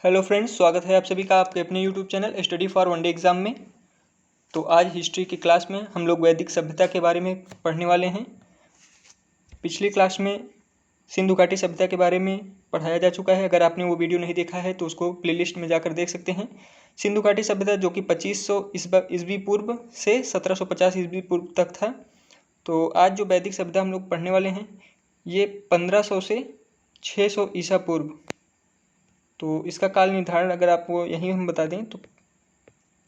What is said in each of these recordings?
Hello friends, स्वागत है आप सभी का आपके अपने YouTube channel study for one day exam में। तो आज हिस्ट्री की क्लास में हम लोग वैदिक सभ्यता के बारे में पढ़ने वाले हैं। पिछली क्लास में सिंधु घाटी सभ्यता के बारे में पढ़ाया जा चुका है। अगर आपने वो वीडियो नहीं देखा है तो उसको प्लेलिस्ट में जाकर देख सकते हैं। सिंधु घाटी सभ्यता जो कि 2500 ईस्वी पूर्व से 1750 ईस्वी पूर्व तक था। तो आज जो वैदिक सभ्यता हम लोग पढ़ने वाले हैं ये 1500 से 600 ईसा पूर्व। तो इसका काल निर्धारण अगर आपको यहीं हम बता दें तो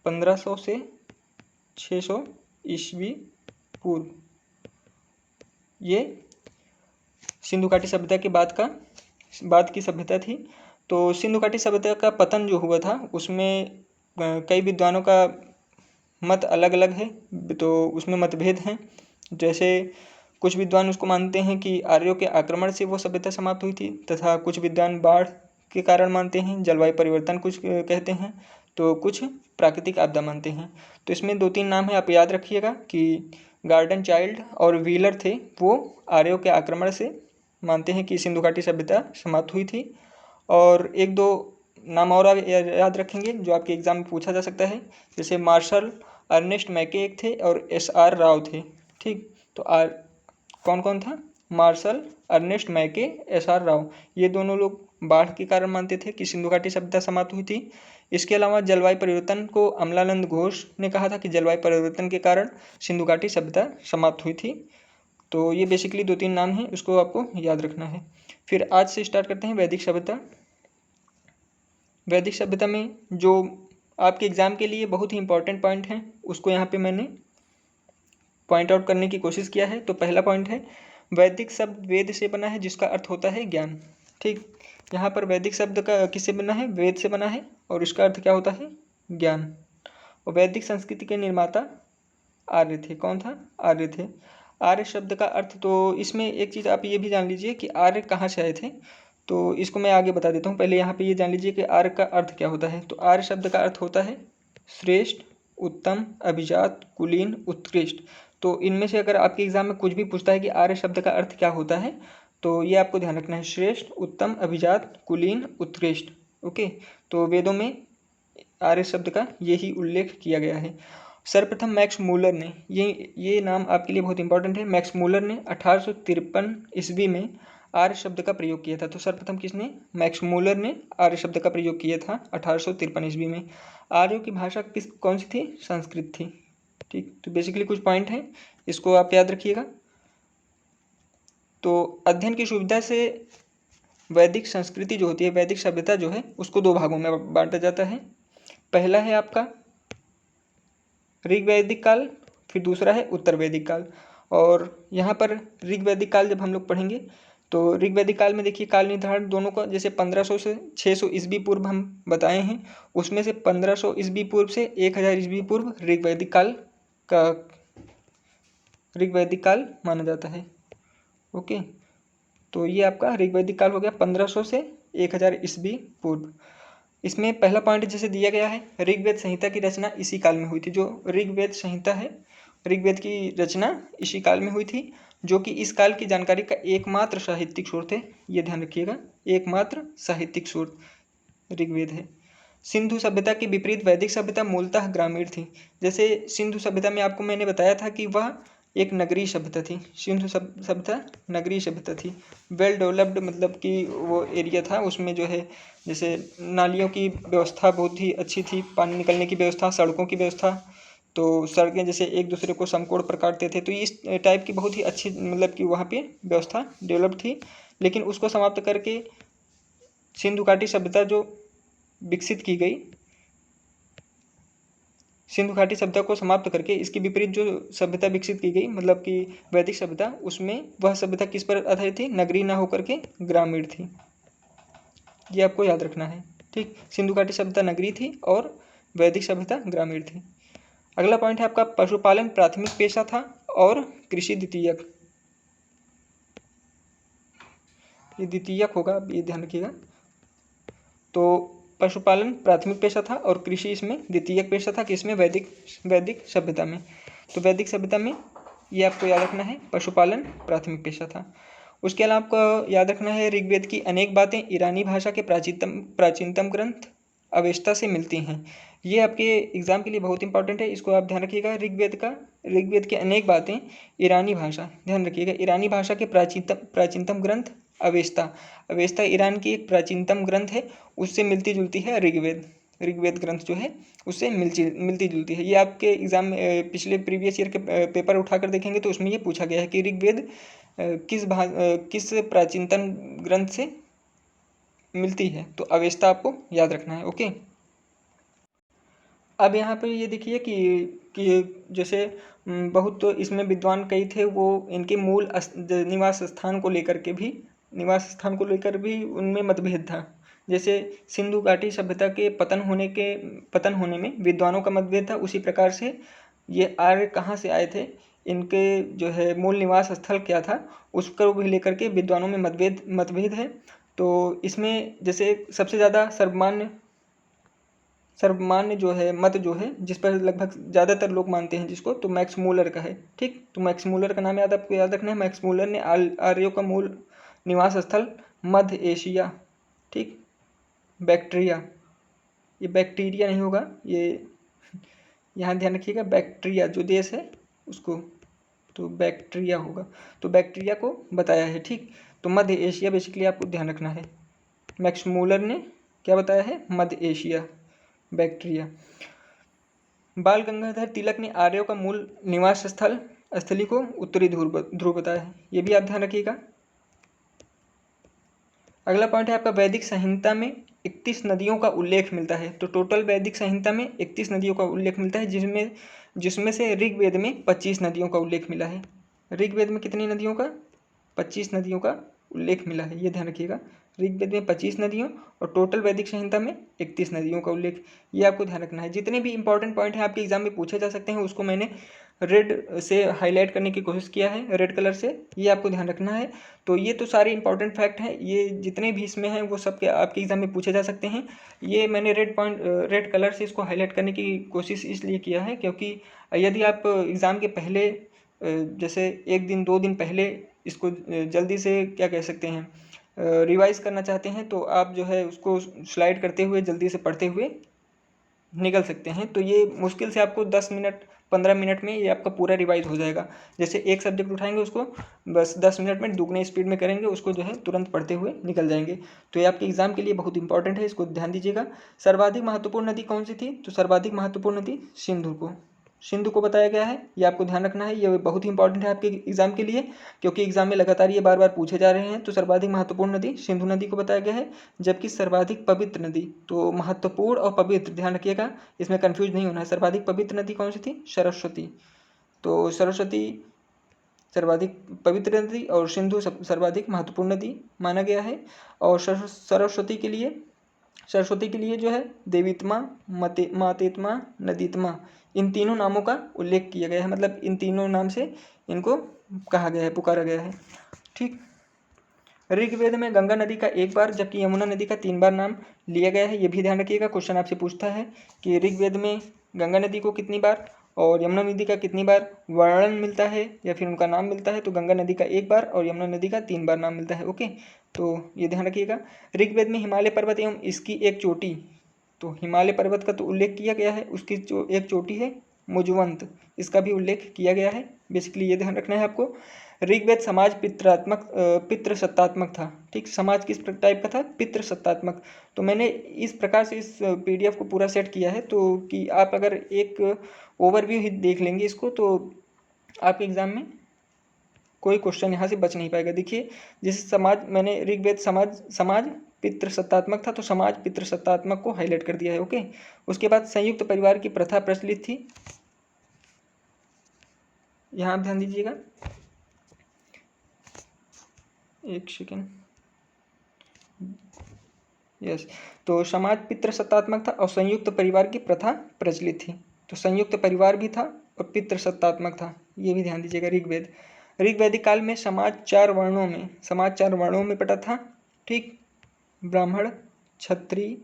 1500 से 600 ईस्वी पूर्व ये सिंधु घाटी सभ्यता के बाद की सभ्यता थी। तो सिंधु घाटी सभ्यता का पतन जो हुआ था उसमें कई विद्वानों का मत अलग अलग है, तो उसमें मतभेद हैं। जैसे कुछ विद्वान उसको मानते हैं कि आर्यों के आक्रमण से वो सभ्यता समाप्त हुई थी, तथा कुछ विद्वान बाढ़ के कारण मानते हैं, जलवायु परिवर्तन कुछ कहते हैं, तो कुछ प्राकृतिक आपदा मानते हैं। तो इसमें दो तीन नाम है, आप याद रखिएगा कि गार्डन चाइल्ड और व्हीलर थे, वो आर्यों के आक्रमण से मानते हैं कि सिंधु घाटी सभ्यता समाप्त हुई थी। और एक दो नाम और आप याद रखेंगे जो आपके एग्जाम में पूछा जा सकता है, जैसे मार्शल अर्नेस्ट मैके एक थे और SR राव थे। ठीक, तो कौन कौन था? मार्शल अर्नेस्ट मैके, SR राव, ये दोनों लोग बाढ़ के कारण मानते थे कि सिंधु घाटी सभ्यता समाप्त हुई थी। इसके अलावा जलवायु परिवर्तन को अमलानंद घोष ने कहा था कि जलवायु परिवर्तन के कारण सिंधु घाटी सभ्यता समाप्त हुई थी। तो ये बेसिकली दो तीन नाम हैं, उसको आपको याद रखना है। फिर आज से स्टार्ट करते हैं वैदिक सभ्यता। वैदिक सभ्यता में जो आपके एग्जाम के लिए बहुत ही इंपॉर्टेंट पॉइंट हैं उसको यहाँ पे मैंने पॉइंट आउट करने की कोशिश किया है। तो पहला पॉइंट है, वैदिक शब्द वेद से बना है जिसका अर्थ होता है ज्ञान। ठीक, यहाँ पर वैदिक शब्द का किससे बना है? वेद से बना है, और इसका अर्थ क्या होता है? ज्ञान। और वैदिक संस्कृति के निर्माता आर्य थे। कौन था? आर्य थे। आर्य शब्द का अर्थ, तो इसमें एक चीज़ आप ये भी जान लीजिए कि आर्य कहाँ से आए थे, तो इसको मैं आगे बता देता हूँ। पहले यहाँ पे ये जान लीजिए कि आर्य का अर्थ क्या होता है। तो आर्य शब्द का अर्थ होता है श्रेष्ठ, उत्तम, अभिजात, कुलीन, उत्कृष्ट। तो इनमें से अगर आपके एग्जाम में कुछ भी पूछता है कि आर्य शब्द का अर्थ क्या होता है, तो ये आपको ध्यान रखना है, श्रेष्ठ, उत्तम, अभिजात, कुलीन, उत्कृष्ट। ओके, तो वेदों में आर्य शब्द का यही उल्लेख किया गया है। सर्वप्रथम मैक्स मूलर ने, ये नाम आपके लिए बहुत इंपॉर्टेंट है, मैक्स मूलर ने 1853 ईस्वी में आर्य शब्द का प्रयोग किया था। तो सर्वप्रथम किसने? मैक्स मूलर ने आर्य शब्द का प्रयोग किया था 1853 ईस्वी में। आर्यों की भाषा कौन सी थी? संस्कृत थी। ठीक, तो बेसिकली कुछ पॉइंट हैं, इसको आप याद रखिएगा। तो अध्ययन की सुविधा से वैदिक संस्कृति जो होती है, वैदिक सभ्यता जो है, उसको दो भागों में बांटा जाता है। पहला है आपका ऋग वैदिक काल, फिर दूसरा है उत्तर वैदिक काल। और यहाँ पर ऋग वैदिक काल जब हम लोग पढ़ेंगे तो ऋग वैदिक काल में देखिए काल निर्धारण दोनों का, जैसे 1500 से 600 ईस्वी पूर्व हम बताए हैं, उसमें से 1500 ईस्वी पूर्व से 1000 ईस्वी पूर्व ऋग वैदिक काल माना जाता है। ओके, तो ये आपका ऋग वैदिक काल हो गया 1500 से 1000 ईस्वी पूर्व। इसमें पहला पॉइंट जैसे दिया गया है, ऋग्वेद संहिता की रचना इसी काल में हुई थी। जो ऋग्वेद संहिता है, ऋग्वेद की रचना इसी काल में हुई थी, जो कि इस काल की जानकारी का एकमात्र साहित्यिक स्रोत है। ये ध्यान रखिएगा, एकमात्र साहित्यिक स्रोत ऋग्वेद है। सिंधु सभ्यता के विपरीत वैदिक सभ्यता मूलतः ग्रामीण थी। जैसे सिंधु सभ्यता में आपको मैंने बताया था कि वह एक नगरीय सभ्यता थी। सिंधु सभ्यता नगरीय सभ्यता थी। वेल डेवलप्ड मतलब कि वो एरिया था, उसमें जो है जैसे नालियों की व्यवस्था बहुत ही अच्छी थी, पानी निकलने की व्यवस्था, सड़कों की व्यवस्था। तो सड़कें जैसे एक दूसरे को समकोण पर काटते थे, तो इस टाइप की बहुत ही अच्छी मतलब कि वहाँ पे व्यवस्था डेवलप थी। लेकिन उसको समाप्त करके सिंधु घाटी सभ्यता जो विकसित की गई, सिंधु घाटी सभ्यता को समाप्त करके इसके विपरीत जो सभ्यता विकसित की गई मतलब कि वैदिक सभ्यता, उसमें वह सभ्यता किस पर आधारित थी? नगरीय ना होकर के ग्रामीण थी। ये आपको याद रखना है। ठीक, सिंधु घाटी सभ्यता नगरीय थी और वैदिक सभ्यता ग्रामीण थी। अगला पॉइंट है आपका, पशुपालन प्राथमिक पेशा था और कृषि द्वितीयक। ये द्वितीयक होगा, आप ये ध्यान रखिएगा। तो पशुपालन प्राथमिक पेशा था और कृषि इसमें द्वितीयक पेशा था, किसमें? वैदिक सभ्यता में। तो वैदिक सभ्यता में ये आपको याद रखना है, पशुपालन प्राथमिक पेशा था। उसके अलावा आपको याद रखना है ऋग्वेद की अनेक बातें ईरानी भाषा के प्राचीनतम ग्रंथ अवेस्ता से मिलती हैं। ये आपके एग्जाम के लिए बहुत इंपॉर्टेंट है, इसको आप ध्यान रखिएगा। ऋग्वेद की अनेक बातें ईरानी भाषा, ध्यान रखिएगा, ईरानी भाषा के प्राचीनतम ग्रंथ अवेस्ता ईरान की एक प्राचीनतम ग्रंथ है, उससे मिलती जुलती है ऋग्वेद ग्रंथ जो है उससे मिलती जुलती है। ये आपके एग्जाम में पिछले प्रीवियस ईयर के पेपर उठाकर देखेंगे तो उसमें ये पूछा गया है कि ऋग्वेद किस प्राचीनतम ग्रंथ से मिलती है, तो अवेस्ता आपको याद रखना है। ओके, अब यहाँ पर ये देखिए कि जैसे बहुत तो इसमें विद्वान कई थे, वो इनके मूल निवास स्थान को लेकर भी उनमें मतभेद था। जैसे सिंधु घाटी सभ्यता के पतन होने में विद्वानों का मतभेद था, उसी प्रकार से ये आर्य कहाँ से आए थे, इनके जो है मूल निवास स्थल क्या था, उसको भी लेकर के विद्वानों में मतभेद है। तो इसमें जैसे सबसे ज़्यादा सर्वमान्य जो है मत जो है, जिस पर लगभग ज़्यादातर लोग मानते हैं जिसको, तो मैक्स मूलर का है। ठीक, तो मैक्स मूलर का नाम आपको याद रखना है। मैक्स मूलर ने आर्यों का मूल निवास स्थल मध्य एशिया, ठीक, बैक्ट्रिया, ये बैक्टीरिया नहीं होगा, ये यहाँ ध्यान रखिएगा, बैक्ट्रिया जो देश है उसको, तो बैक्ट्रिया होगा, तो बैक्टीरिया को बताया है। ठीक, तो मध्य एशिया बेसिकली आपको ध्यान रखना है। मैक्स मूलर ने क्या बताया है, मध्य एशिया, बैक्टीरिया। बाल गंगाधर तिलक ने आर्यों का मूल निवास स्थली को उत्तरी ध्रुव बताया है, ये भी आप ध्यान रखिएगा। अगला पॉइंट है आपका वैदिक संहिता में 31 नदियों का उल्लेख मिलता है। तो टोटल वैदिक संहिता में 31 नदियों का उल्लेख मिलता है, जिसमें से ऋग्वेद में 25 नदियों का उल्लेख मिला है। ऋग्वेद में कितनी नदियों का, 25 नदियों का उल्लेख मिला है, ये ध्यान रखिएगा। ऋग्वेद में 25 नदियों और टोटल वैदिक संहिता में 31 नदियों का उल्लेख, ये आपको ध्यान रखना है। जितने भी इंपॉर्टेंट पॉइंट हैं आपके एग्जाम में पूछे जा सकते हैं, उसको मैंने रेड से हाईलाइट करने की कोशिश किया है, रेड कलर से, ये आपको ध्यान रखना है। तो ये तो सारे इंपॉर्टेंट फैक्ट हैं, ये जितने भी इसमें हैं वो सब आपके एग्जाम में पूछे जा सकते हैं। ये मैंने रेड कलर से इसको हाईलाइट करने की कोशिश इसलिए किया है क्योंकि यदि आप एग्ज़ाम के पहले जैसे 1 दिन 2 दिन पहले इसको जल्दी से क्या कह सकते हैं रिवाइज़ करना चाहते हैं, तो आप जो है उसको स्लाइड करते हुए जल्दी से पढ़ते हुए निकल सकते हैं। तो ये मुश्किल से आपको 10 मिनट 15 मिनट में ये आपका पूरा रिवाइज हो जाएगा। जैसे एक सब्जेक्ट उठाएंगे उसको बस 10 मिनट में दुगने स्पीड में करेंगे, उसको जो है तुरंत पढ़ते हुए निकल जाएंगे। तो ये आपके एग्जाम के लिए बहुत इंपॉर्टेंट है, इसको ध्यान दीजिएगा। सर्वाधिक महत्वपूर्ण नदी कौन सी थी, तो सर्वाधिक महत्वपूर्ण नदी सिंधु को बताया गया है, ये आपको ध्यान रखना है। ये बहुत ही इंपॉर्टेंट है आपके एग्जाम के लिए, क्योंकि एग्जाम में लगातार ये बार बार पूछे जा रहे हैं। तो सर्वाधिक महत्वपूर्ण नदी सिंधु नदी को बताया गया है। जबकि सर्वाधिक पवित्र नदी, तो महत्वपूर्ण और पवित्र ध्यान रखिएगा, इसमें कंफ्यूज नहीं होना है। सर्वाधिक पवित्र नदी कौन सी थी, सरस्वती। तो सरस्वती सर्वाधिक पवित्र नदी और सिंधु सर्वाधिक महत्वपूर्ण नदी माना गया है। और सरस्वती के लिए जो है देवीत्मा, मातेत्मा, नदीत्मा, इन तीनों नामों का उल्लेख किया गया है। मतलब इन तीनों नाम से इनको कहा गया है, पुकारा गया है। ठीक, ऋग्वेद में गंगा नदी का 1 बार जबकि यमुना नदी का 3 बार नाम लिया गया है, ये भी ध्यान रखिएगा। क्वेश्चन आपसे पूछता है कि ऋग्वेद में गंगा नदी को कितनी बार और यमुना नदी का कितनी बार वर्णन मिलता है या फिर उनका नाम मिलता है, तो गंगा नदी का 1 बार और यमुना नदी का 3 बार नाम मिलता है। ओके, तो ये ध्यान रखिएगा। ऋग्वेद में हिमालय पर्वत एवं इसकी एक चोटी, तो हिमालय पर्वत का तो उल्लेख किया गया है, उसकी जो एक चोटी है मुजवंत, इसका भी उल्लेख किया गया है। बेसिकली ये ध्यान रखना है आपको। ऋग्वेद समाज पितृसत्तात्मक था। ठीक, समाज किस टाइप का था, पितृसत्तात्मक। तो मैंने इस प्रकार से इस PDF को पूरा सेट किया है, तो कि आप अगर एक ओवरव्यू ही देख लेंगे इसको, तो आपके एग्जाम में कोई क्वेश्चन यहाँ से बच नहीं पाएगा। देखिए, जैसे समाज, मैंने ऋग्वेद समाज पितृसत्तात्मक था, तो समाज पितृसत्तात्मक को हाईलाइट कर दिया है। ओके, उसके बाद संयुक्त परिवार की प्रथा प्रचलित थी, यहाँ आप ध्यान दीजिएगा, एक सेकेंड, यस। तो समाज पितृसत्तात्मक था और संयुक्त परिवार की प्रथा प्रचलित थी। तो संयुक्त परिवार भी था और पितृसत्तात्मक था, ये भी ध्यान दीजिएगा। ऋग्वैदिक काल में समाज 4 वर्णों में बटा था। ठीक, ब्राह्मण, क्षत्रिय,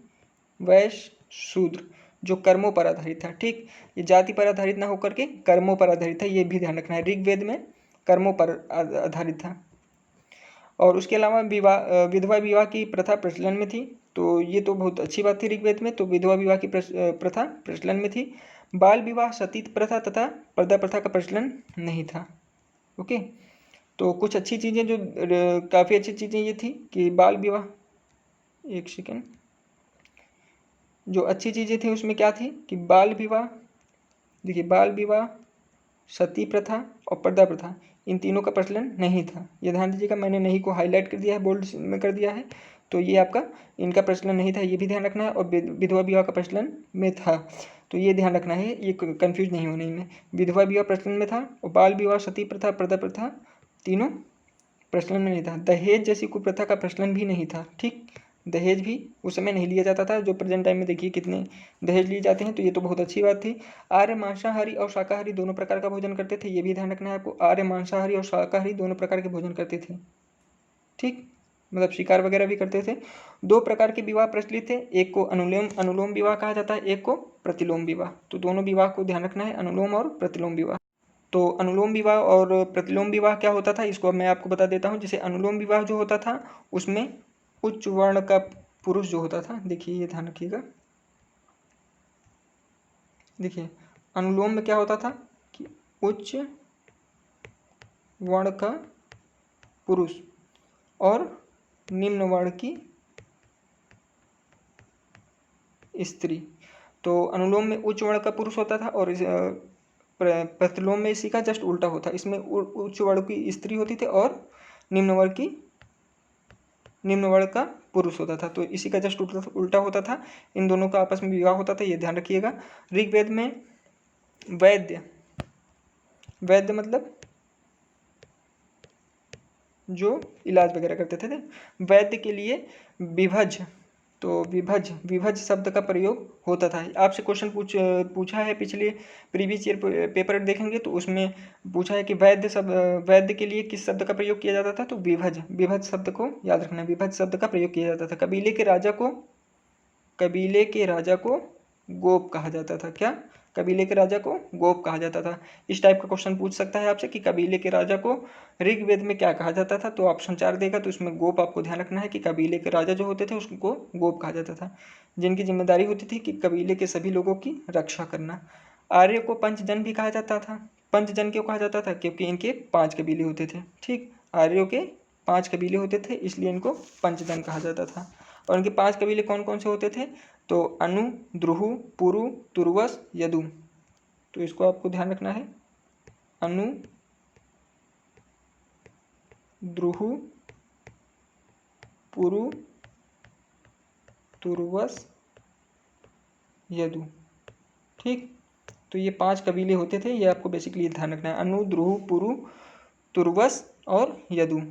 वैश्य, शूद्र, जो कर्मों पर आधारित था। ठीक, ये जाति पर आधारित ना होकर के कर्मों पर आधारित था, ये भी ध्यान रखना है। ऋग्वेद में कर्मों पर आधारित था। और उसके अलावा विधवा विवाह की प्रथा प्रचलन में थी। तो ये तो बहुत अच्छी बात थी ऋग्वेद में, तो विधवा विवाह की प्रथा प्रचलन में थी। बाल विवाह, सती प्रथा तथा पर्दा प्रथा का प्रचलन नहीं था। ओके, तो कुछ अच्छी चीज़ें जो काफ़ी अच्छी चीज़ें ये थी कि बाल विवाह, एक सेकेंड, जो अच्छी चीज़ें थी उसमें क्या थी कि बाल विवाह, देखिए बाल विवाह, सती प्रथा और पर्दा प्रथा, इन तीनों का प्रचलन नहीं था। ये ध्यान दीजिएगा, मैंने नहीं को हाईलाइट कर दिया है, बोल्ड में कर दिया है, तो ये आपका इनका प्रचलन नहीं था, ये भी ध्यान रखना है। और विधवा विवाह का प्रचलन में था, तो ये ध्यान रखना है, ये कंफ्यूज नहीं होने में। विधवा विवाह प्रचलन में था और बाल विवाह, सती प्रथा, पर्दा प्रथा तीनों प्रचलन में नहीं था। दहेज जैसी कुप्रथा का प्रचलन भी नहीं था। ठीक, दहेज भी उस समय नहीं लिया जाता था, जो प्रेजेंट टाइम में देखिए कितने दहेज लिए जाते हैं, तो ये तो बहुत अच्छी बात थी। आर्य मांसाहारी और शाकाहारी दोनों प्रकार का भोजन करते थे, ये भी ध्यान रखना है आपको। आर्य मांसाहारी और शाकाहारी दोनों प्रकार के भोजन करते थे। ठीक, मतलब शिकार वगैरह भी करते थे। 2 प्रकार के विवाह प्रचलित थे, एक को अनुलोम विवाह कहा जाता है, एक को प्रतिलोम विवाह। तो दोनों विवाह को ध्यान रखना है, अनुलोम और प्रतिलोम विवाह। तो अनुलोम विवाह और प्रतिलोम विवाह क्या होता था, इसको अब मैं आपको बता देता हूँ। जैसे अनुलोम विवाह जो होता था उसमें उच्च वर्ण का पुरुष जो होता था, देखिए ये ध्यान रखिएगा, देखिए अनुलोम में क्या होता था कि उच्च वर्ण का पुरुष और निम्न वर्ण की स्त्री। तो अनुलोम में उच्च वर्ण का पुरुष होता था और प्रतिलोम में इसी का जस्ट उल्टा होता, इसमें उच्च वर्ण की स्त्री होती थी और निम्न वर्ण का पुरुष होता था। तो इसी का जस्ट उल्टा होता था, इन दोनों का आपस में विवाह होता था, ये ध्यान रखिएगा। ऋग्वेद में वैद्य मतलब जो इलाज वगैरह करते थे, वैद्य के लिए विभज, तो विभज शब्द का प्रयोग होता था। आपसे क्वेश्चन पूछा है पिछले प्रीवियस ईयर पेपर देखेंगे तो उसमें पूछा है कि वैद्य के लिए किस शब्द का प्रयोग किया जाता था, तो विभज शब्द को याद रखना, विभज शब्द का प्रयोग किया जाता था। कबीले के राजा को गोप कहा जाता था। क्या? कबीले के राजा को गोप कहा जाता था। इस टाइप का क्वेश्चन पूछ सकता है आपसे कि कबीले के राजा को ऋग्वेद में क्या कहा जाता था, तो ऑप्शन 4 देगा, तो इसमें गोप आपको ध्यान रखना है कि कबीले के राजा जो होते थे उसको गोप कहा जाता था, जिनकी जिम्मेदारी होती थी कि कबीले के सभी लोगों की रक्षा करना। आर्य को पंचजन भी कहा जाता था। पंचजन क्यों कहा जाता था? क्योंकि इनके 5 कबीले होते थे। ठीक, आर्यों के 5 कबीले होते थे, इसलिए इनको पंचजन कहा जाता था। और इनके 5 कबीले कौन कौन से होते थे? तो अनु, द्रुहु, पुरु, तुर्वस, यदु। तो इसको आपको ध्यान रखना है, अनु, द्रुहु, पुरु, तुर्वस, यदु। ठीक, तो ये 5 कबीले होते थे, ये आपको बेसिकली ध्यान रखना है, अनु, द्रुहु, पुरु, तुर्वस और यदु।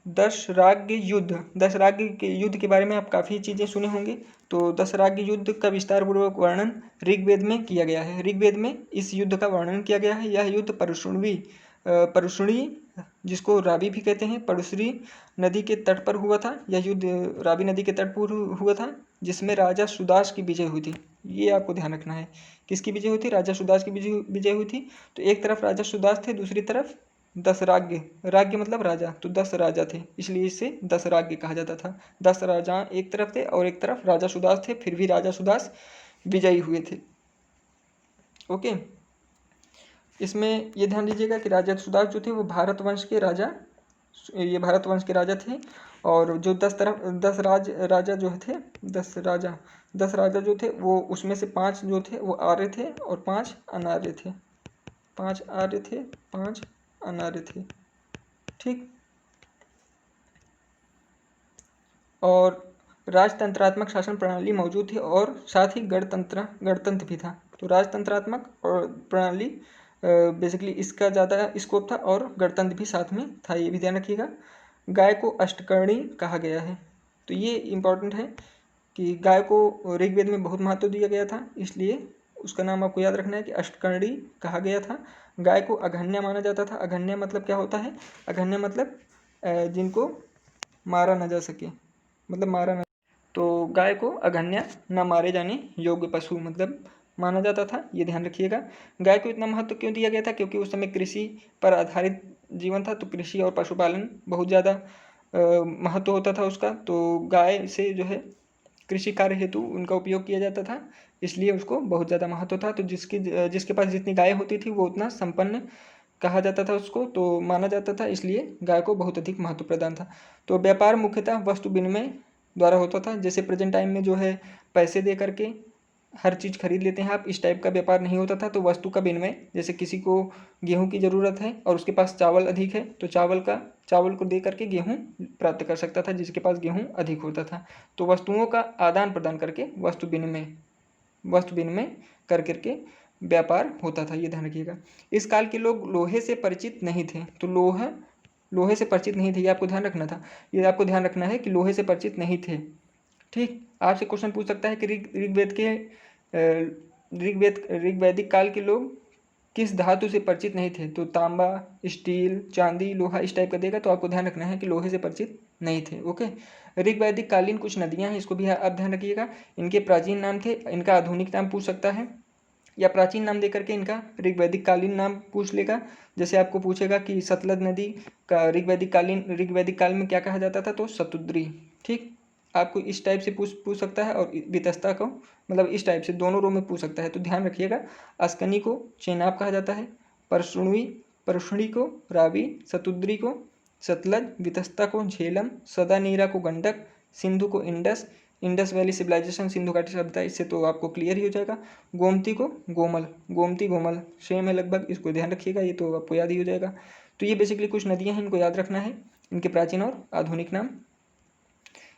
दशराग्य युद्ध के बारे में आप काफ़ी चीज़ें सुने होंगे। तो दशराग्य युद्ध का विस्तार पूर्वक वर्णन ऋग्वेद में किया गया है। ऋग्वेद में इस युद्ध का वर्णन किया गया है। यह युद्ध परुष्णी, जिसको रावी भी कहते हैं, परुश्री नदी के तट पर हुआ था। यह युद्ध रावी नदी के तट पर हुआ था, जिसमें राजा सुदास की विजय हुई थी। ये आपको ध्यान रखना है, किसकी विजय हुई थी? राजा सुदास की विजय हुई थी। तो एक तरफ राजा सुदास थे, दूसरी तरफ दशराग्य, राज्य मतलब राजा, तो 10 राजा थे, इसलिए इसे दशराग्य कहा जाता था। 10 राजा एक तरफ थे और एक तरफ राजा सुदास थे, फिर भी राजा सुदास विजयी हुए थे। ओके, इसमें ये ध्यान दीजिएगा कि राजा सुदास जो थे वो भारत वंश के राजा थे। और जो 10 राजा जो थे, 10 राजा जो थे वो, उसमें से 5 जो थे वो आर्य थे और 5 अनार्य थे। 5 आर्य थे, 5 अनार्य थे। ठीक, और राजतंत्रात्मक शासन प्रणाली मौजूद थी और साथ ही गणतंत्र भी था। तो राजतंत्रात्मक और प्रणाली बेसिकली इसका ज़्यादा स्कोप था और गणतंत्र भी साथ में था, ये भी ध्यान रखिएगा। गाय को अष्टकर्णी कहा गया है, तो ये इम्पोर्टेंट है कि गाय को ऋग्वेद में बहुत महत्व दिया गया था, इसलिए उसका नाम आपको याद रखना है कि अष्टकर्णी कहा गया था। गाय को अघन्य माना जाता था। अघन्य मतलब क्या होता है? अघन्य मतलब जिनको मारा न जा सके, मतलब मारा न, तो गाय को अघन्य न मारे जाने योग्य पशु मतलब माना जाता था, ये ध्यान रखिएगा। गाय को इतना महत्व क्यों दिया गया था? क्योंकि उस समय कृषि पर आधारित जीवन था, तो कृषि और पशुपालन बहुत ज़्यादा महत्व होता था उसका। तो गाय से जो है कृषि कार्य हेतु उनका उपयोग किया जाता था, इसलिए उसको बहुत ज़्यादा महत्व था। तो जिसके पास जितनी गाय होती थी वो उतना संपन्न कहा जाता था उसको, तो माना जाता था, इसलिए गाय को बहुत अधिक महत्व प्रदान था। तो व्यापार मुख्यतः वस्तु विनिमय द्वारा होता था। जैसे प्रेजेंट टाइम में जो है पैसे दे करके हर चीज़ खरीद लेते हैं आप, इस टाइप का व्यापार नहीं होता था। तो वस्तु का विनिमय, जैसे किसी को गेहूं की ज़रूरत है और उसके पास चावल अधिक है, तो चावल को दे करके गेहूं प्राप्त कर सकता था जिसके पास गेहूं अधिक होता था। तो वस्तुओं का आदान प्रदान करके वस्तु विनिमय कर करके व्यापार होता था, ये ध्यान रखिएगा। इस काल के लोग लोहे से परिचित नहीं थे, तो लोहे से परिचित नहीं थे, ये आपको ध्यान रखना था। ये आपको ध्यान रखना है कि लोहे से परिचित नहीं थे। ठीक, आपसे क्वेश्चन पूछ सकता है कि ऋग्वैदिक काल के लोग किस धातु से परिचित नहीं थे? तो तांबा, स्टील, चांदी, लोहा, इस टाइप का देगा, तो आपको ध्यान रखना है कि लोहे से परिचित नहीं थे। ओके। ऋग्वैदिक कालीन कुछ नदियां हैं, इसको भी आप ध्यान रखिएगा। इनके प्राचीन नाम थे, इनका आधुनिक नाम पूछ सकता है, या प्राचीन नाम दे करके इनका ऋग्वैदिक कालीन नाम पूछ लेगा। जैसे आपको पूछेगा कि सतलज नदी का ऋग्वैदिक काल में क्या कहा जाता था? तो शतुद्री। ठीक, आपको इस टाइप से पूछ सकता है, और वितस्ता को मतलब इस टाइप से दोनों रो में पूछ सकता है, तो ध्यान रखिएगा। अस्कनी को चेनाब कहा जाता है, परशुणी को रावी, शतुद्री को सतलज, वितस्ता को झेलम, सदानीरा को गंडक, सिंधु को इंडस वैली सिविलाइजेशन सिंधु घाटी सभ्यता, इससे तो आपको क्लियर ही हो जाएगा। गोमती को गोमती गोमल सेम है लगभग, इसको ध्यान रखिएगा, ये तो आपको याद ही हो जाएगा। तो ये बेसिकली कुछ नदियां हैं, इनको याद रखना है, इनके प्राचीन और आधुनिक नाम।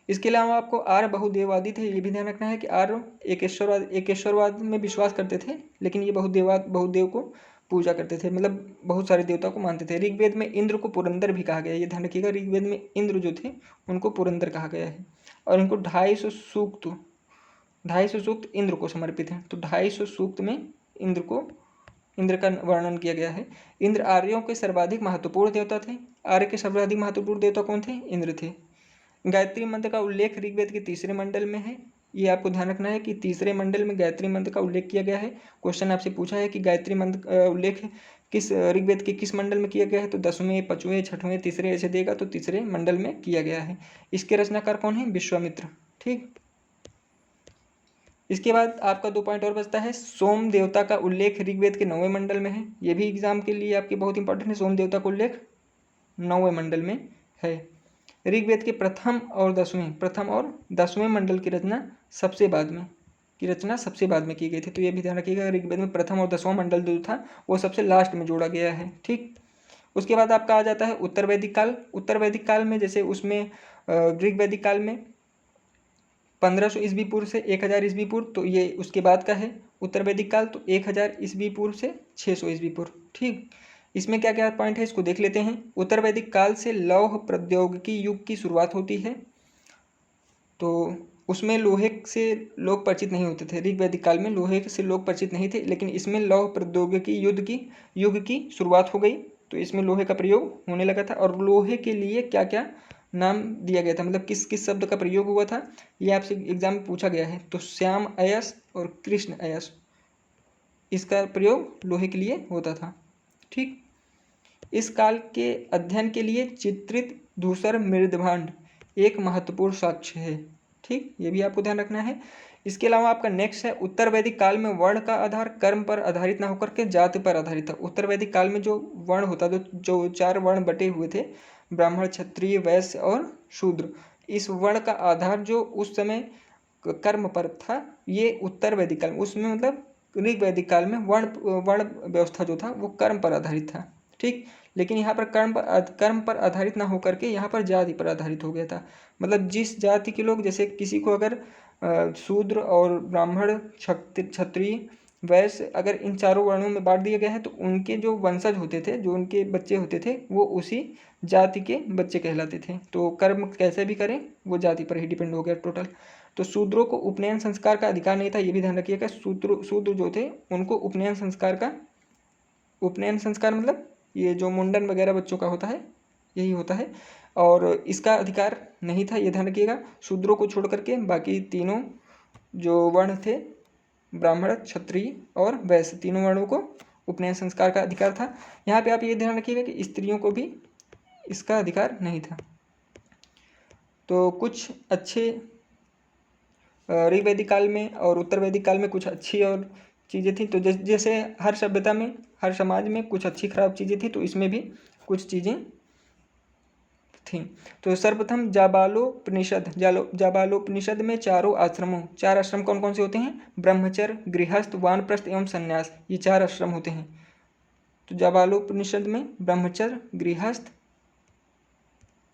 इसके अलावा आपको आर्य बहुदेववादी थे, ये भी ध्यान रखना है कि आर्य एकेश्वरवाद में विश्वास करते थे, लेकिन ये बहुदेव को पूजा करते थे, मतलब बहुत सारे देवता को मानते थे। ऋग्वेद में इंद्र को पुरंदर भी कहा गया है, ये ध्यान रखिएगा। ऋग्वेद में इंद्र जो थे उनको पुरंदर कहा गया है, और इनको 250 सूक्त इंद्र को समर्पित हैं। तो 250 सूक्त में इंद्र का वर्णन किया गया है। इंद्र आर्यों के सर्वाधिक महत्वपूर्ण देवता थे। आर्य के सर्वाधिक महत्वपूर्ण देवता कौन थे? इंद्र थे। गायत्री मंत्र का उल्लेख ऋग्वेद के तीसरे मंडल में है, ये आपको ध्यान रखना है कि तीसरे मंडल में गायत्री मंत्र का उल्लेख किया गया है। क्वेश्चन आपसे पूछा है कि गायत्री मंत्र का उल्लेख किस ऋग्वेद के किस मंडल में किया गया है? तो 10वें, 5वें, 6वें, तीसरे ऐसे देगा, तो तीसरे मंडल में किया गया है। इसके रचनाकार कौन है? विश्वामित्र। ठीक, इसके बाद आपका 2 पॉइंट और बचता है। सोम देवता का उल्लेख ऋग्वेद के 9वें मंडल में है, ये भी एग्जाम के लिए आपके बहुत इंपॉर्टेंट है। सोम देवता का उल्लेख 9वें मंडल में है। ऋग्वेद के प्रथम और 10वें मंडल की रचना सबसे बाद में की गई थी, तो ये भी ध्यान रखिएगा। ऋग्वेद में प्रथम और 10वां मंडल जो था वो सबसे लास्ट में जोड़ा गया है। ठीक, उसके बाद आपका आ जाता है उत्तर वैदिक काल। उत्तर वैदिक काल में जैसे उसमें ऋग्वैदिक काल में 1500 ईस्वी पूर्व से 1000 ईस्वी पूर्व, तो ये उसके बाद का है उत्तर वैदिक काल। तो 1000 ईस्वी पूर्व से 600 ईस्वी पूर्व। ठीक, इसमें क्या क्या पॉइंट है इसको देख लेते हैं। उत्तर वैदिक काल से लौह प्रौद्योगिकी युग की शुरुआत होती है, तो उसमें लोहे से लोग परिचित नहीं होते थे। ऋग्वैदिक काल में लोहे से लोग परिचित नहीं थे, लेकिन इसमें लौह प्रौद्योगिकी युग की शुरुआत हो गई, तो इसमें लोहे का प्रयोग होने लगा था। और लोहे के लिए क्या क्या नाम दिया गया था, मतलब किस किस शब्द का प्रयोग हुआ था, ये आपसे एग्जाम में पूछा गया है। तो श्याम अयस और कृष्ण अयस, इसका प्रयोग लोहे के लिए होता था। ठीक, इस काल के अध्ययन के लिए चित्रित धूसर मृदभांड एक महत्वपूर्ण साक्ष्य है। ठीक, ये भी आपको ध्यान रखना है। इसके अलावा आपका नेक्स्ट है, उत्तर वैदिक काल में वर्ण का आधार कर्म पर आधारित न होकर के जाति पर आधारित था। उत्तर वैदिक काल में जो वर्ण होता था, जो 4 वर्ण बटे हुए थे, ब्राह्मण, क्षत्रिय, वैश्य और शूद्र, इस वर्ण का आधार जो उस समय कर्म पर था, ये उत्तर वैदिक काल में, उसमें मतलब ऋग्वैदिक काल में वर्ण व्यवस्था जो था वो कर्म पर आधारित था। ठीक, लेकिन यहाँ पर कर्म पर आधारित ना होकर के यहाँ पर जाति पर आधारित हो गया था। मतलब जिस जाति के लोग, जैसे किसी को अगर शूद्र और ब्राह्मण, क्षत्रिय, वैश्य, अगर इन 4 वर्णों में बांट दिया गया है, तो उनके जो वंशज होते थे, जो उनके बच्चे होते थे, वो उसी जाति के बच्चे कहलाते थे। तो कर्म कैसे भी करें वो जाति पर ही डिपेंड हो गया टोटल। तो शूद्रों को उपनयन संस्कार का अधिकार नहीं था, ये भी ध्यान रखिएगा। शूद्र जो थे उनको उपनयन संस्कार मतलब ये जो मुंडन वगैरह बच्चों का होता है, यही होता है, और इसका अधिकार नहीं था, ये ध्यान रखिएगा। शूद्रों को छोड़ करके बाकी तीनों जो वर्ण थे ब्राह्मण, क्षत्रिय और वैश्य तीनों वर्णों को उपनयन संस्कार का अधिकार था। यहाँ पे आप ये ध्यान रखिएगा कि स्त्रियों को भी इसका अधिकार नहीं था। तो कुछ अच्छे ऋग्वैदिक काल में और उत्तर वैदिक काल में कुछ अच्छी और चीज़ें थी। तो जैसे हर सभ्यता में, हर समाज में कुछ अच्छी खराब चीज़ें थी, तो इसमें भी कुछ चीज़ें थी। तो सर्वप्रथम जाबालोपनिषद में चार आश्रम कौन कौन से होते हैं? ब्रह्मचर्य, गृहस्थ, वानप्रस्थ एवं संन्यास, ये 4 आश्रम होते हैं। तो जाबालोपनिषद में ब्रह्मचर्य, गृहस्थ,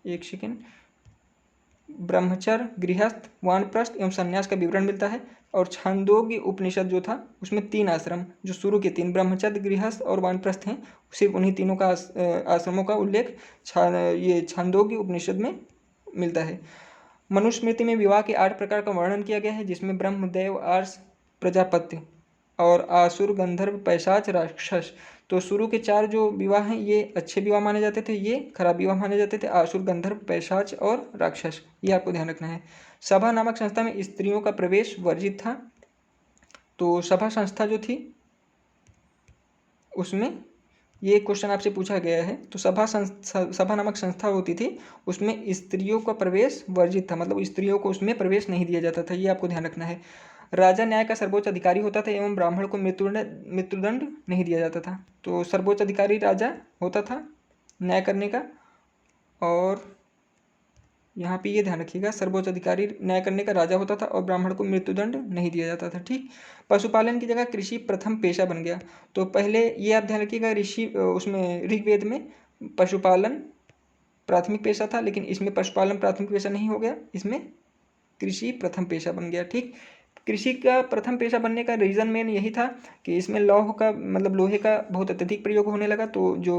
एक सेकेंड, ब्रह्मचर्य, गृहस्थ, वानप्रस्थ एवं संन्यास का विवरण मिलता है। और छांदोग्य उपनिषद जो था उसमें 3 आश्रम, जो शुरू के 3 ब्रह्मचर्य, गृहस्थ और वानप्रस्थ हैं, सिर्फ उन्हीं तीनों का आश्रमों का उल्लेख ये छांदोग्य उपनिषद में मिलता है। मनुस्मृति में विवाह के 8 प्रकार का वर्णन किया गया है, जिसमें ब्रह्म, देव, आर्ष, प्रजापत्य और आसुर, गंधर्व, पैशाच, राक्षस। तो शुरू के 4 जो विवाह हैं ये अच्छे विवाह माने जाते थे, ये खराब विवाह माने जाते थे, आसुर, गंधर्व, पैशाच और राक्षस, ये आपको ध्यान रखना है। सभा नामक संस्था में स्त्रियों का प्रवेश वर्जित था। तो सभा संस्था जो थी उसमें ये क्वेश्चन आपसे पूछा गया है। तो सभा नामक संस्था होती थी, उसमें स्त्रियों का प्रवेश वर्जित था, मतलब स्त्रियों को उसमें प्रवेश नहीं दिया जाता था, ये आपको ध्यान रखना है। राजा न्याय का सर्वोच्च अधिकारी होता था एवं ब्राह्मण को मृत्युदंड नहीं दिया जाता था। तो सर्वोच्च अधिकारी राजा होता था न्याय करने का, और यहाँ पे ये ध्यान रखिएगा, सर्वोच्च अधिकारी न्याय करने का राजा होता था और ब्राह्मण को मृत्युदंड नहीं दिया जाता था। ठीक। पशुपालन की जगह कृषि प्रथम पेशा बन गया। तो पहले ये आप ध्यान रखिएगा, ऋषि उसमें ऋग्वेद में पशुपालन प्राथमिक पेशा था, लेकिन इसमें पशुपालन प्राथमिक पेशा नहीं हो गया, इसमें कृषि प्रथम पेशा बन गया। ठीक। कृषि का प्रथम पेशा बनने का रीज़न मेन यही था कि इसमें लौह का मतलब लोहे का बहुत अत्यधिक प्रयोग होने लगा। तो जो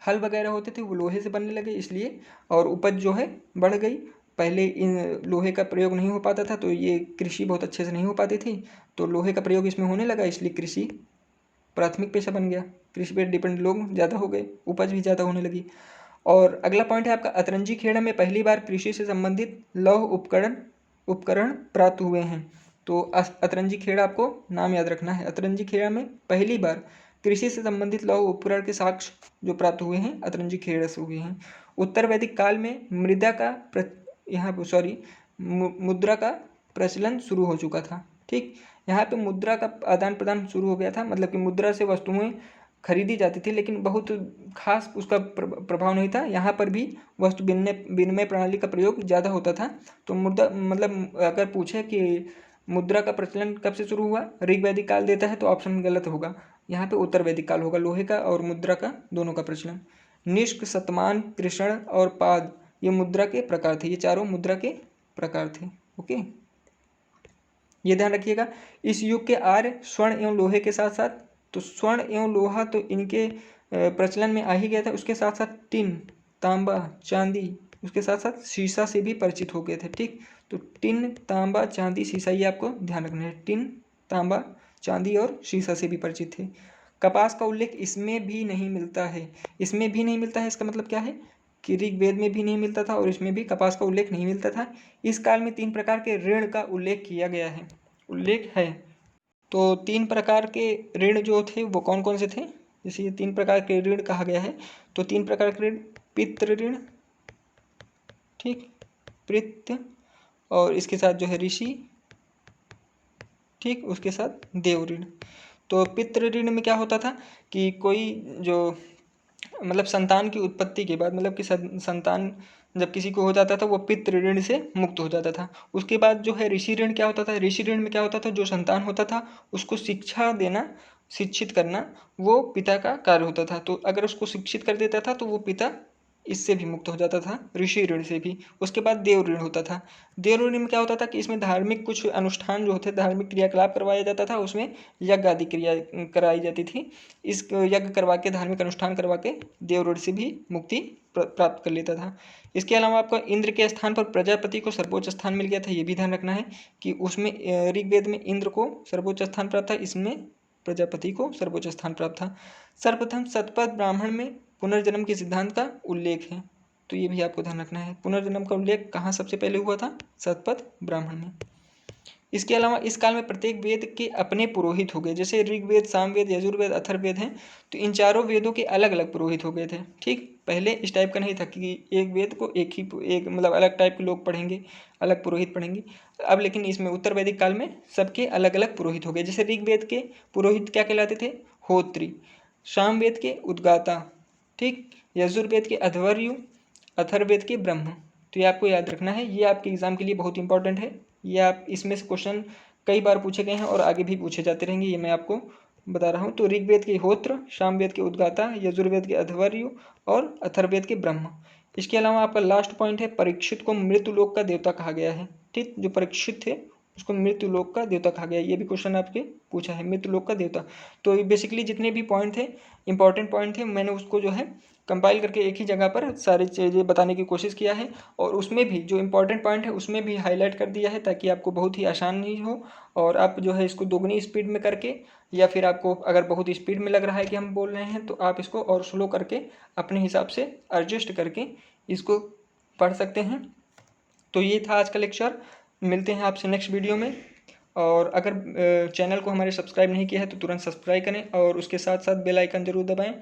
हल वगैरह होते थे वो लोहे से बनने लगे इसलिए, और उपज जो है बढ़ गई। पहले इन लोहे का प्रयोग नहीं हो पाता था, तो ये कृषि बहुत अच्छे से नहीं हो पाती थी, तो लोहे का प्रयोग इसमें होने लगा, इसलिए कृषि प्राथमिक पेशा बन गया। कृषि पर डिपेंड लोग ज़्यादा हो गए, उपज भी ज़्यादा होने लगी। और अगला पॉइंट है आपका, अतरंजी खेड़ा में पहली बार कृषि से संबंधित लौह उपकरण प्राप्त हुए हैं। तो अतरंजी खेड़ा आपको नाम याद रखना है। अतरंजी खेड़ा में पहली बार कृषि से संबंधित लौह उपकरण के साक्ष्य जो प्राप्त हुए हैं अतरंजी खेड़ा से हुए हैं। उत्तर वैदिक काल में मुद्रा का प्रचलन शुरू हो चुका था। ठीक। यहाँ पे मुद्रा का आदान प्रदान शुरू हो गया था, मतलब कि मुद्रा से वस्तुएं खरीदी जाती थी, लेकिन बहुत खास उसका प्रभाव नहीं था। यहाँ पर भी वस्तु विनिमय प्रणाली का प्रयोग ज़्यादा होता था। तो मुद्रा मतलब अगर पूछे कि मुद्रा का प्रचलन कब से शुरू हुआ, ऋग्वैदिक काल देता है तो ऑप्शन गलत होगा, यहाँ पे उत्तर वैदिक काल होगा। लोहे का और मुद्रा का दोनों का प्रचलन। निष्क, शतमान, कृषण और पाद ये मुद्रा के प्रकार थे, ये चारों मुद्रा के प्रकार थे। ओके, ये ध्यान रखिएगा। इस युग के आर्य स्वर्ण एवं लोहे के साथ साथ, तो स्वर्ण एवं लोहा तो इनके प्रचलन में आ ही गया था, उसके साथ साथ टिन, तांबा, चांदी, उसके साथ साथ शीशा से भी परिचित हो गए थे। ठीक। तो टिन, तांबा, चांदी, शीशा, ये आपको ध्यान रखना है। टिन, तांबा, चांदी और शीशा से भी परिचित थे। कपास का उल्लेख इसमें भी नहीं मिलता है। इसमें भी नहीं मिलता है, इसका मतलब क्या है कि ऋग्वेद में भी नहीं मिलता था और इसमें भी कपास का उल्लेख नहीं मिलता था। इस काल में 3 प्रकार के ऋण का उल्लेख किया गया है, उल्लेख है। तो 3 प्रकार के ऋण जो थे वो कौन कौन से थे, जैसे ये 3 प्रकार के ऋण कहा गया है। तो 3 प्रकार के ऋण, पितृ ऋण, ठीक, पितृ, और इसके साथ जो है ऋषि, ठीक, उसके साथ देव ऋण। तो पितृ ऋण में क्या होता था कि कोई जो मतलब संतान की उत्पत्ति के बाद, मतलब कि संतान जब किसी को हो जाता था वो पितृ ऋण से मुक्त हो जाता था। उसके बाद जो है ऋषि ऋण क्या होता था, ऋषि ऋण में क्या होता था, जो संतान होता था उसको शिक्षा देना, शिक्षित करना वो पिता का कार्य होता था। तो अगर उसको शिक्षित कर देता था तो वो पिता इससे भी मुक्त हो जाता था, ऋषि ऋण से भी। उसके बाद देव ऋण होता था। देव ऋण में क्या होता था कि इसमें धार्मिक कुछ अनुष्ठान जो होते, धार्मिक क्रियाकलाप करवाया जाता था, उसमें यज्ञ आदि क्रिया कराई जाती थी। इस यज्ञ करवा के, धार्मिक अनुष्ठान करवा के देव ऋण से भी मुक्ति प्राप्त कर लेता था। इसके अलावा आपको इंद्र के स्थान पर प्रजापति को सर्वोच्च स्थान मिल गया था, ये भी ध्यान रखना है कि उसमें ऋग्वेद में इंद्र को सर्वोच्च स्थान प्राप्त था, इसमें प्रजापति को सर्वोच्च स्थान प्राप्त था। सर्वप्रथम शतपथ ब्राह्मण में पुनर्जन्म के सिद्धांत का उल्लेख है, तो ये भी आपको ध्यान रखना है। पुनर्जन्म का उल्लेख कहाँ सबसे पहले हुआ था, शतपथ ब्राह्मण में। इसके अलावा इस काल में प्रत्येक वेद के अपने पुरोहित हो गए, जैसे ऋग्वेद, सामवेद, यजुर्वेद, अथर्ववेद हैं, तो इन चारों वेदों के अलग अलग पुरोहित हो गए थे। ठीक, पहले इस टाइप का नहीं था कि एक वेद को एक मतलब अलग टाइप के लोग पढ़ेंगे, अलग पुरोहित पढ़ेंगे। अब लेकिन इसमें उत्तर वैदिक काल में सबके अलग अलग पुरोहित हो गए। जैसे ऋग्वेद के पुरोहित क्या कहलाते थे? होत्री। सामवेद के उद्गाता, ठीक, यजुर्वेद के अध्वर्यु, अथर्ववेद के ब्रह्म। तो ये आपको याद रखना है, ये आपके एग्जाम के लिए बहुत इंपॉर्टेंट है। ये आप इसमें से क्वेश्चन कई बार पूछे गए हैं और आगे भी पूछे जाते रहेंगे, ये मैं आपको बता रहा हूँ। तो ऋग्वेद के होत्र, सामवेद के उद्गाता, यजुर्वेद के अध्वर्यु और अथर्ववेद के ब्रह्म। इसके अलावा आपका लास्ट पॉइंट है, परीक्षित को मृत्युलोक का देवता कहा गया है। ठीक, जो परीक्षित थे उसको मृत्युलोक का देवता कहा गया है। ये भी क्वेश्चन आपके पूछा है, मृत्युलोक का देवता। तो बेसिकली जितने भी पॉइंट थे, इंपॉर्टेंट पॉइंट थे, मैंने उसको जो है कंपाइल करके एक ही जगह पर सारी चीज़ें बताने की कोशिश किया है। और उसमें भी जो इंपॉर्टेंट पॉइंट है उसमें भी हाईलाइट कर दिया है, ताकि आपको बहुत ही आसानी हो और आप जो है इसको दोगुनी स्पीड में करके, या फिर आपको अगर बहुत स्पीड में लग रहा है कि हम बोल रहे हैं, तो आप इसको और स्लो करके अपने हिसाब से एडजस्ट करके इसको पढ़ सकते हैं। तो ये था आज का लेक्चर। मिलते हैं आपसे नेक्स्ट वीडियो में। और अगर चैनल को हमारे सब्सक्राइब नहीं किया है तो तुरंत सब्सक्राइब करें और उसके साथ साथ बेल आइकन जरूर दबाएं,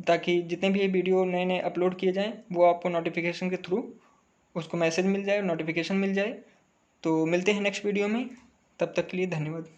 ताकि जितने भी वीडियो नए नए अपलोड किए जाएं वो आपको नोटिफिकेशन के थ्रू उसको मैसेज मिल जाए, नोटिफिकेशन मिल जाए। तो मिलते हैं नेक्स्ट वीडियो में, तब तक के लिए धन्यवाद।